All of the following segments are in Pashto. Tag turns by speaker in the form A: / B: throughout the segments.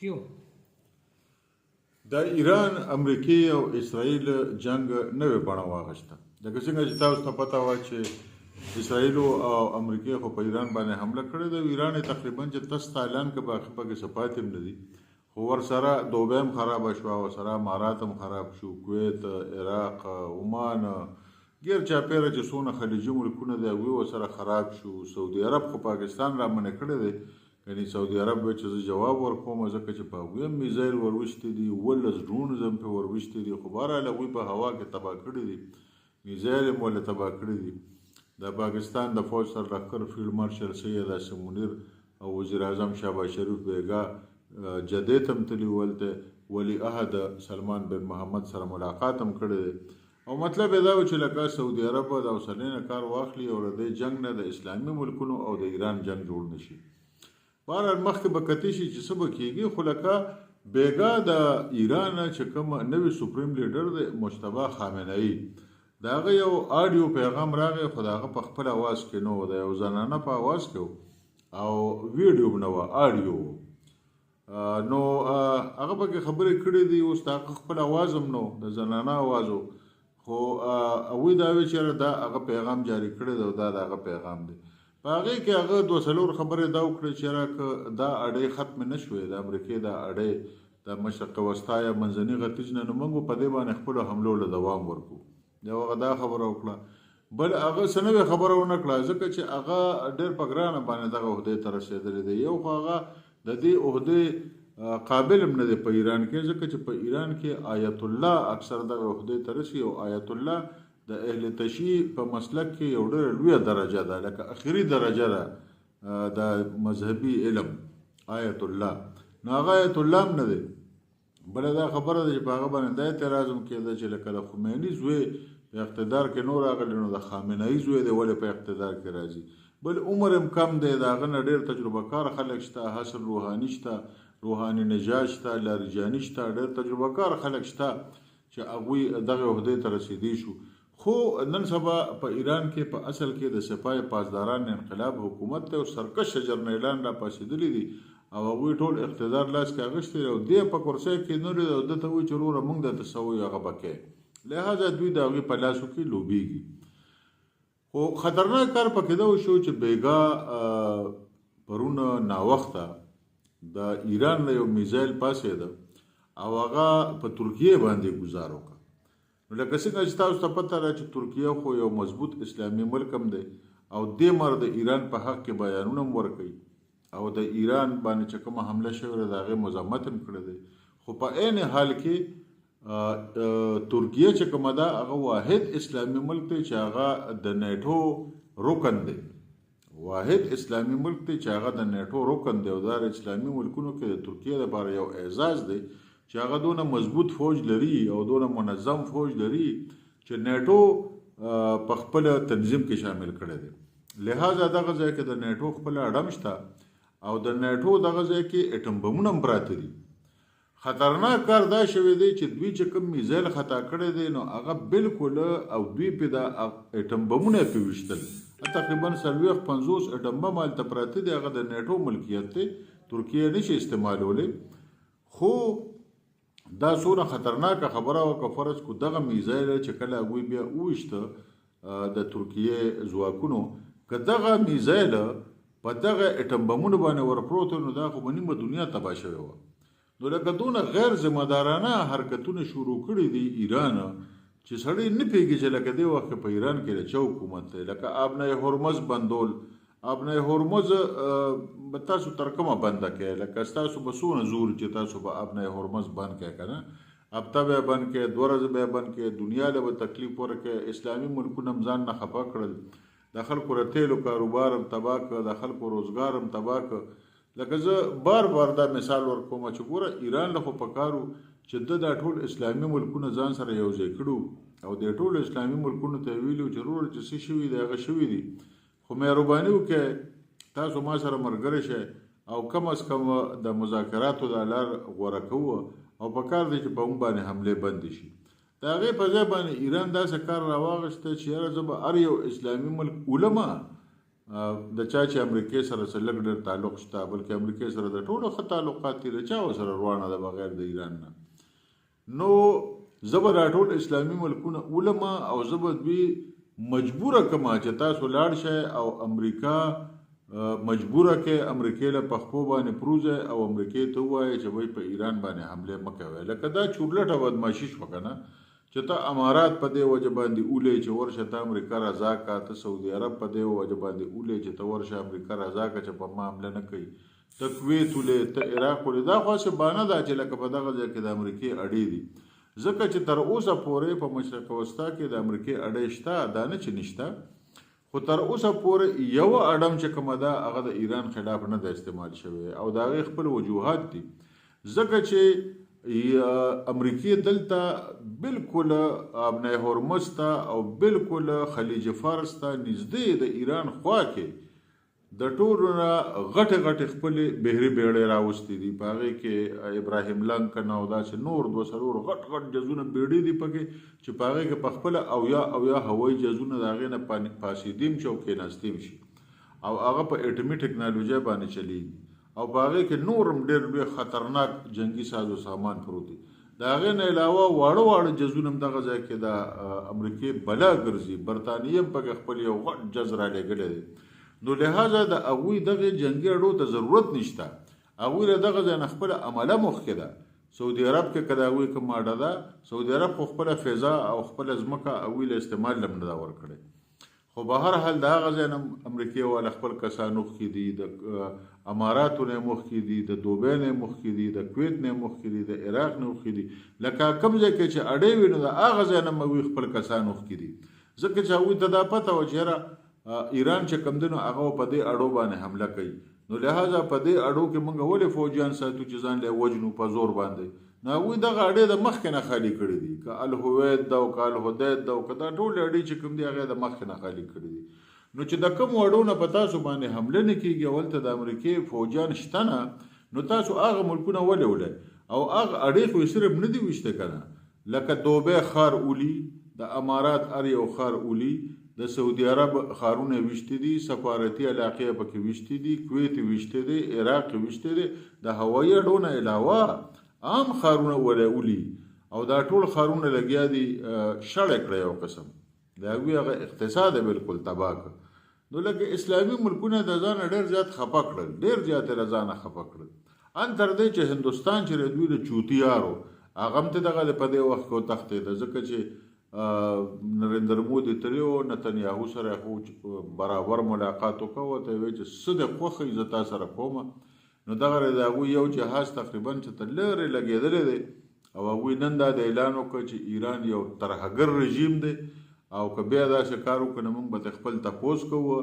A: کیو
B: د ایران امریکای او اسرائیل جنگ نوې بڼه واخیسته. لکه څنګه چې تاسو ته پته وه چې اسرائیل او امریکای خو په ایران باندې حمله کړې ده. ایران یې تقریبا چې تاسو ته اعلان که باقي پکې څه پاتې هم نه دي، خو ورسره دوبۍ هم خرابه شوه، ورسره امارات هم خراب شو، کویت، عراق، عمان، ګیر چاپېره چې څونه خلیجي ملکونه دي هغوی ورسره خراب شو. سعودي عرب خو پاکستان را منع کړی دی، یعنې سعودي عرب وایي چې زه جواب ورکوم، ځکه چې په هغوی هم میزایل ورویشتي دي، 11 ډرونز هم پرې ورویشتي دي، خو بهرحال هغوی په هوا کې تباه کړي دي، میزایل هم ورله تباه کړي دي. د پاکستان د فوج سرلښکر فیلډ مارشل سید عاصم منیر او وزیر اعظم شهباز شریف بیګا جدې ته هم تللي، ولته ولی عهد سلمان بن محمد سره ملاقات هم کړی دی. او مطلب یې دا و چې لکه سعودي عرب د حوصلې نه کار واخلي او د دې جنګ نه د اسلامي ملکونو او د ایران جنګ جوړ نه شي. بهرحال مخکې به کتی شي چې څه به کېږي، خو لکه بیګا د ایران چې کوم نوی سپریم لیډر دی مجتبی خامنه‌ای، د هغه یو آډیو پیغام راغی، خو د هغه په خپل اواز کې نه و، د یو زنانه په اواز کې و او ویډیو هم نه وه، آډیو و. نو هغه پکې خبرې کړې دي، اوس د هغه خپل اواز هم نه و، د زنانه اواز و، خو هغوی دا وایي چې دا هغه پیغام جاري کړی دی او دا د هغه پیغام دی. په هغې کې هغه 2-3 خبرې دا وکړې چې که دا اډۍ ختمې نه شوې، د امریکې دا اډۍ د مشرق وسطا یا منځني ختیځ نه، نو موږ په دې باندې خپلو حملو له دوام ورکړو. یو هغه دا خبره وکړه. بل هغه څه نوې خبره ونه کړه، ځکه چې هغه ډېر په ګرانه باندې دغه عهدې ته رسېدلی دی. یو خو هغه د دې عهدې قابل هم نه دی په ایران کې، ځکه چې په ایران کې آیت الله اکثر دغه عهدې ته رسي، او آیت الله د اهل تشیع په مسلک کې یو ډېره لویه درجه ده، لکه اخري درجه ده د مذهبي علم آیت الله. نو هغه آیت الله هم نه دی. بله دا خبره ده چې په هغه باندې دا اعتراض هم کېده چې لکه د خمیني زوی په اقتدار کې نور راغلی، نو د خامنه‌ای زوی دی ولې په اقتدار کې راځي. بل عمر هم کم دی، د هغه نه ډېر تجربه کار خلک شته، حسن روحاني شته، روحاني نژاد شته، لاریجاني شته، ډېر تجربه کار خلک شته چې هغوی دغه عهدې ته رسېدی شو. خو نن سبا په ایران کې په اصل کې د سپاه پاسداران انقلاب حکومت ته سرکش جرنیلان را پاسېدلي دي او هغوی ټول اقتدار لاس کې اخیستی دی او دې په کرسۍ کې نه لري او ده ته وایي چې وروره موږ درته څه وایو هغه به کوې، لهذا دوی د هغوی په لاسو کې لوبېږي. خو خطرناک کار پکې دا وشو چې بیګا پرونه ناوخته د ایران له یو میزایل پاسېده او هغه په ترکیې باندې ګزار وکړه. نو لکه څنګه چې تاسو ته پته ده چې ترکیه خو یو مضبوط اسلامي ملک هم دی او دې مر د ایران په حق کې بیانونه هم ورکوي او د ایران باندې چې کومه حمله شوې ده د هغې مذمت هم کړی دی. خو په عین حال کې ترکیه چې کومه ده هغه واحد اسلامي ملک دی چې هغه د نیټو رکن دی، واحد اسلامي ملک دی چې هغه د نیټو رکن دی او دا اسلامي ملکونو کې د ترکیه لپاره یو اعزاز دی چې هغه دونه مضبوط فوج لري او دونه منظم فوج لري چې نیټو په خپل تنظیم کې شامل کړی دی. لہذا دغه ځای کې د نیټو خپل اډم شته او د نیټو دغه ځای کې اټم بمونه هم پراته دي. خطرناک کار دا شوی دی چې دوی چې کوم میزایل خطا کړی دی نو هغه بالکل او دوی پې د اټم بمونه پې ویشتل، تقریبا 40-50 اټم بم هلته پراته دي، هغه د نیټو ملکیت دی، ترکیه نشي استعمالولی. خو دا څومره خطرناکه خبره وه که فرض کو دغه میزایل چې کله هغوی بیا وویشته د ترکیې ځواکونو، که دغه میزایل په دغه اټم بمونو باندې ورپروت نو دا خو به نیمه دنیا تباه شوې وه. نو لکه دونه غیر ذمهدارانه حرکتونه شروع کړي دي ایران چې سړی نه پوهېږي چې لکه دې وخت په ایران کې د چا حکومت دی. لکه آبنای هرمز بندول، آبنای هرمز به تاسو تر کومه بنده کړئ، لکه ستاسو به څونه زور چې تاسو به آبنای هرمز بند کړئ که نه، هفته به یې بند کړئ، 2 ورځې به یې بند کړئ، دنیا له به تکلیف ورکړئ. اسلامي ملکونه هم ځان نه خفه کړل، د خلکو د تیلو کاروبار هم تباه کړ، د خلکو روزګار هم تباه کړ. لکه زه بار بار دا مثال ورکوم چې ګوره ایران له خو پکارو چې د دا ټول اسلامي ملکونه ځان سره یو ځای کړو او د ټولو اسلامي ملکونو ته یې ویلي چې وروره چې څه شوي دي هغه شوي دي، خو مهرباني وکړئ تاسو ما سره ملګری شئ او کم از کم د مذاکراتو د لار غوره کوو او په کار دی چې په موږ باندې حملې بندې شي. د هغې په ځای باندې ایران داسې کار راواغېسته چې یاره زه به هر یو اسلامي ملک علما د چا چې امریکې سره څه لږ ډېر تعلق شته بلکې امریکې سره د ټولو ښه تعلقات دي د چا ورسره روانه ده بغیر د ایران نه. نو زه به دا ټول اسلامي ملکونه علما او زه به دوی مجبوره کما چې تاسو لاړ شئ او امریکا مجبوره کې امریکې له پخپو باندې پروزه او امریکې ته ووایي چې وایي په ایران باندې حمله مه کوئ. لکه دا چورلټه بدماشي شوه که نه چې ته امارات په دې وجه باندې اولې چې ورشه ته امریکا رضا کا ته سعودي عرب په دې وجه باندې اولې چې ته ورشه امریکا رضا کا چې په ما حمله نه کوي ته کویت ولې ته عراق ولې دا خو څه بانه ده چې لکه په دغه ځای کې د امریکې اډې دي ځکه چې تر اوسه پورې په مشرق وسطا کې د امریکې اډې شته دا نه چې نشته خو تر اوسه پورې یو اډم چې کومه ده هغه د ایران خلاف نه ده استعمال شوی او د هغې خپل وجوهات دي ځکه چې امریکې دلته بالکل ابنای هرمز ته او بالکل خلیج فارس ته نږدې د ایران خوا کې د ټولو نه غټې غټې خپلې بحري بیړۍ راوستې دي په هغې کې ابراهیم لنکن او داسې نور دوه څلور غټ غټ جزونه بیړۍ دي پکې چې په هغې کې پخپله اویا هوایي جزونه د هغې نه پاسېدیم شي او کېناستیم شي او هغه په اټمي ټکنالوژۍ باندې چلیږي او په هغې کې نورم ډېر لوی خطرناک جنگي سازو سامان پروت دي د هغې نه علاوه واړه واړه جزونه هم دغه ځای کې د امریکې بلا ګرځي برطانیې هم پکې خپل یو غټ جز رالیږلی دی نو لهذا د هغوی دغې جنګي اډو ته ضرورت نشته هغوی له دغه ځای نه خپله عمله مخکې ده سعودي عرب کې که د هغوی کوم اډه ده سعودي عرب خو خپله فضا او خپله ځمکه هغوی له استعمال نه نه ده ورکړې خو به هر حال د هغه ځای نه امریکې والا خپل کسان مخکې دي د اماراتو نه مخکې دي د دوبۍ نه مخکې دي د کویت نه مخکې دي د عراق نه مخکې دي لکه کوم ځای کې چې اډې وي نو د هغه ځای نه هغوی خپل کسان مخکې دي ځکه چې هغوی ته دا پته وه چې یاره ایران چې کوم دی نو هغه په دې اډو باندې حمله کوي نو لهذا په دې اډو کې موږ ولې فوجیان ساتو چې ځان له وجنو په زور باندې نو هغوی دغه اډې د مخکې نه خالي کړي دي که الهوید ده او که الهدید ده او که دا ټول اډې چې کوم دي هغه د مخکې نه خالي کړي دي نو چې د کوم اډو نه په تاسو باندې حمله نه کېږي اولته د امریکې فوجیان شته نه نو تاسو هغه ملکونه ولې ولئ او هغه اډې خو یې صرف نه دي ویشته که نه لکه دوبۍ ښار اولی د امارات هر یو ښار اولی د سعودي عرب ښارونه ویشتې دي سفارتي علاقې پکې ویشتې دي کویت ویشتې دی عراق ویشتې دی د هوایي اډو نه علاوه عام ښارونه ولولي او دا ټول ښارونه لګیا دي شړی کړی یو قسم د هغوی هغه اقتصاد بالکل تباه کړ نو لکه اسلامي ملکونه د ځانه ډېر زیات خفه کړل ډېر زیات یې له ځانه خفه کړل ان تر دې چې هندوستان چې دوی د چوتیارو هغه هم ته دغه په دې وخت کې وتښتېده ځکه چې نریندر مودي تللی و نتنیاهو سره خو برابر ملاقات وکړ ورته یې ویل چې څه د خوښۍ زه تا سره کومه نو دغه د هغوی یو جهاز تقریبا چې ته لرې لګېدلی دی او هغوی نن دا د اعلان وکړ چې ایران یو ترهګر رژیم دی او که بیا داسې کار وکړو نو موږ به خپل تپوس کوو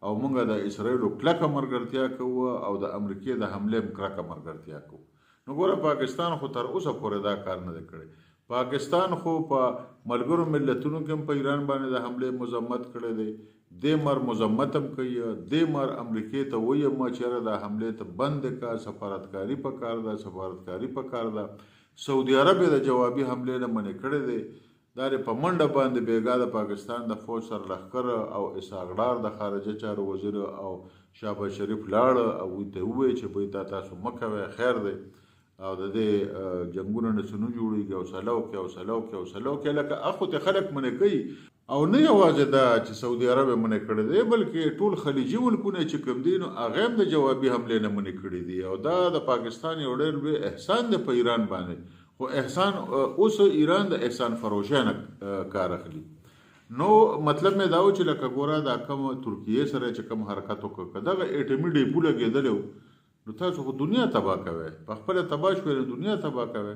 B: او موږ د اسرائیلو کلکه ملګرتیا کوو او د امریکې د حملې هم کلکه ملګرتیا کوو نو ګوره پاکستان خو تر اوسه پورې دا کار نه دی کړی پاکستان خو په ملګرو ملتونو کې هم په ایران باندې د حملې مذمت کړی دی دې مر مذمت هم کوي دې مر امریکې ته وایي ما چېرې د حملې ته بند کا سفارتکاري په کار ده سفارتکاري په کار ده سعودي عرب یې د جوابي حملې نه منې کړی دی دا یې په منډه باندې بېګا د پاکستان د فوج سره لښکر او اسحاق ډار د خارجه چارو وزیر او شهباز شریف لاړه او هغوی ته ووایي چې بهی تاسو مه کوئ خیر دی او د دې جنګونه نه څه نه جوړېږي حوصله وکړئ حوصله وکړئ حوصله وکړئ لکه اخو ته خلک منې کوي او نه یوازې دا چې سعودي عرب یې منې کړی دی بلکې ټول خلیجي ملکونه چې کوم دي نو هغه هم د جوابي حملې نه منې کړي دي او دا د پاکستان یو ډېر لوی احسان دی په ایران باندې خو احسان اوس ایران د احسان فروشۍ نه کار اخلي نو مطلب مې دا و چې لکه ګوره دا کوم ترکیې سره چې کوم حرکت وکړ که دغه اټمي ډیپو لګېدلی و نو تاسو خو دنیا تباه کوئ په خپله تباه شوئ نو دنیا تباه کوئ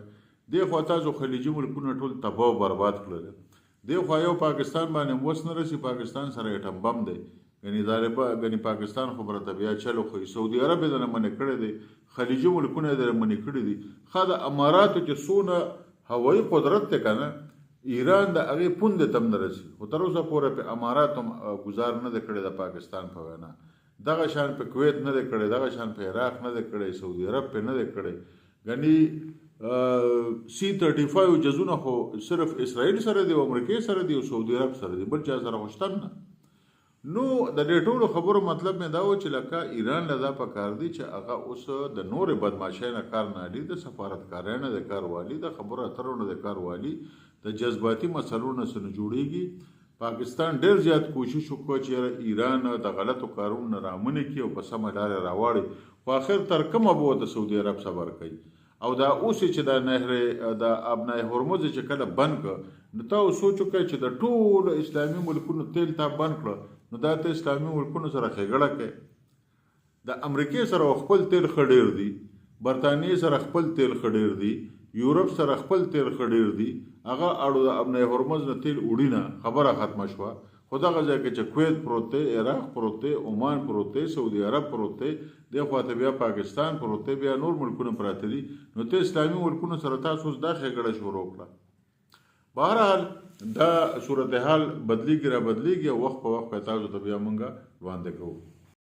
B: دې خوا تاسو خلیجي ملکونه ټول تباه او برباد کړل دې خوا یو پاکستان باندې وس نه رسي پاکستان سره اټم بم دی ګنې پاکستان خو برته بیا چلو خو سعودي عرب یې دنه منې کړی دی خلیجي ملکونه یې دنه منې کړي دي ښه د اماراتو چې څونه هوایي قدرت دی که نه ایران د هغې پوندې ته هم نه رسي خو تر اوسه پورې په امارات هم ګزار نه دی کړی د پاکستان په وینا دغه شان په کویت نه دی کړی دغه شان په عراق نه دی کړی سعودي عرب په نه دی کړی ګنې C-35 جزونه خو صرف اسرائیل سره دی او امریکې سره دی او سعودي عرب سره دی بل چا سره خو شته نه نو د دې ټولو خبرو مطلب مې دا و چې لکه ایران له دا پکار دی چې هغه اوس د نورې بدماشۍ نه کار نه اخلي، د سفارتکارۍ نه د کار والي، د خبرو اترو نه د کار والي، د جذباتي مسلو نه څه نه جوړېږي. پاکستان ډېر زیات کوشش وکړ چې ایران د غلطو کارونو نه رامنې کړي او په سمه لارې راواړي، خو آخر تر کومه به د سعودي عرب صبر کوي. او دا اوس چې د نهر د ابنای هرمز چې کله بند کړ، نو تا سوچ وکړئ چې د ټولو اسلامي ملکونو تیل تا بند کړه، نو دا ته اسلامي ملکونو سره ښېګړه کوي. د امریکې سره خپل تیل ښه ډېر دي، برطانیې سره خپل تیل ښه ډېر دي، یورپ سره خپل تیل ښه ډېر دي، هغه اړو د ابنای هرمز نه تیل وړي نه، خبره ختمه شوه. خو دغه ځای کې چې کویت پروت دی، عراق پروت دی، عمان پروت دی، سعودي عرب پروت دی، دې خواته بیا پاکستان پروت دی، بیا نور ملکونه پراته دي، نو ته اسلامي ملکونو سره تاسو اوس دا ښېګړه شروع کړه. بهرحال دا صورتحال بدلیږي را بدلیږي او وخت په وخت تاسو ته بیا مونږ وړاندې کوو.